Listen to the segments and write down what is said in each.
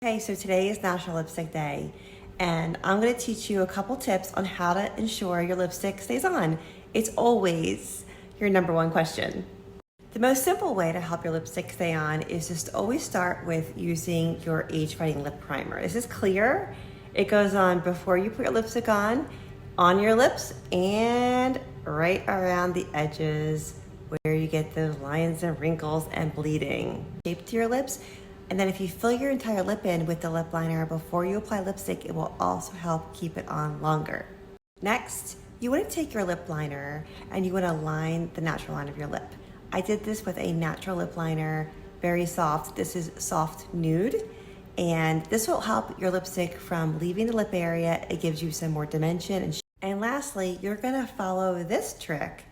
Okay, so today is National Lipstick Day, and I'm going to teach you a couple tips on how to ensure your lipstick stays on. It's always your number one question. The most simple way to help your lipstick stay on is just always start with using your age-fighting lip primer. This is clear. It goes on before you put your lipstick on your lips, and right around the edges where you get those lines and wrinkles and bleeding. Shape to your lips. And then if you fill your entire lip in with the lip liner before you apply lipstick, it will also help keep it on longer. Next, you want to take your lip liner and you want to line the natural line of your lip. I did this with a natural lip liner, very soft. This is soft nude. And this will help your lipstick from leaving the lip area. It gives you some more dimension. And lastly, you're gonna follow this trick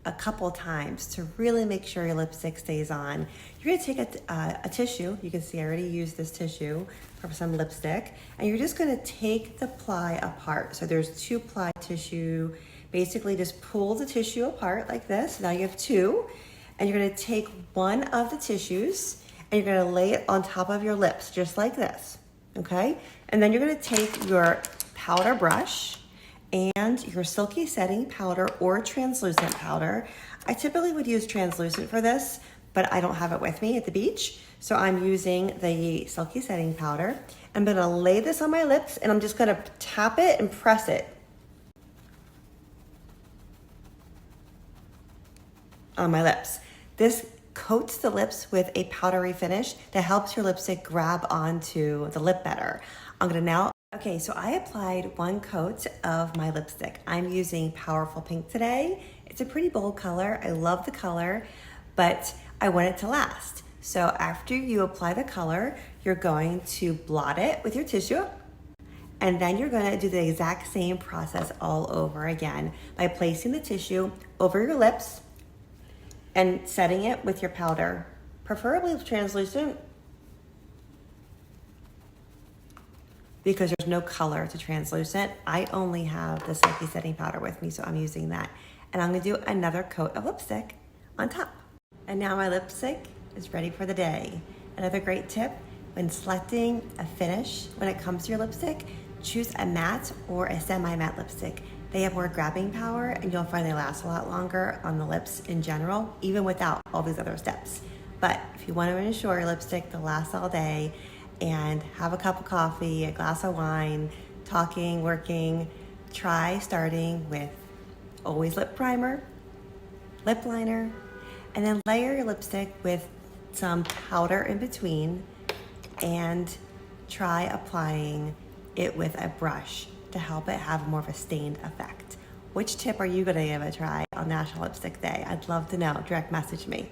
a couple times to really make sure your lipstick stays on. You're gonna take a tissue. You can see I already used this tissue for some lipstick, and you're just gonna take the ply apart. So there's 2-ply tissue. Basically just pull the tissue apart like this. Now you have 2, and you're gonna take one of the tissues and you're gonna lay it on top of your lips, just like this, okay? And then you're gonna take your powder brush and your silky setting powder or translucent powder. I typically would use translucent for this, but I don't have it with me at the beach, so I'm using the silky setting powder. I'm gonna lay this on my lips and I'm just gonna tap it and press it on my lips. This coats the lips with a powdery finish that helps your lipstick grab onto the lip better. Okay, so I applied 1 coat of my lipstick. I'm using Powerful Pink today. It's a pretty bold color. I love the color, but I want it to last. So after you apply the color, you're going to blot it with your tissue, and then you're gonna do the exact same process all over again by placing the tissue over your lips and setting it with your powder, preferably translucent, because there's no color to translucent. I only have the silky setting powder with me, so I'm using that. And I'm gonna do another coat of lipstick on top. And now my lipstick is ready for the day. Another great tip, when selecting a finish, when it comes to your lipstick, choose a matte or a semi-matte lipstick. They have more grabbing power and you'll find they last a lot longer on the lips in general, even without all these other steps. But if you want to ensure your lipstick to last all day and have a cup of coffee, a glass of wine, talking, working, try starting with always lip primer, lip liner, and then layer your lipstick with some powder in between and try applying it with a brush to help it have more of a stained effect. Which tip are you gonna give a try on National Lipstick Day? I'd love to know. Direct message me.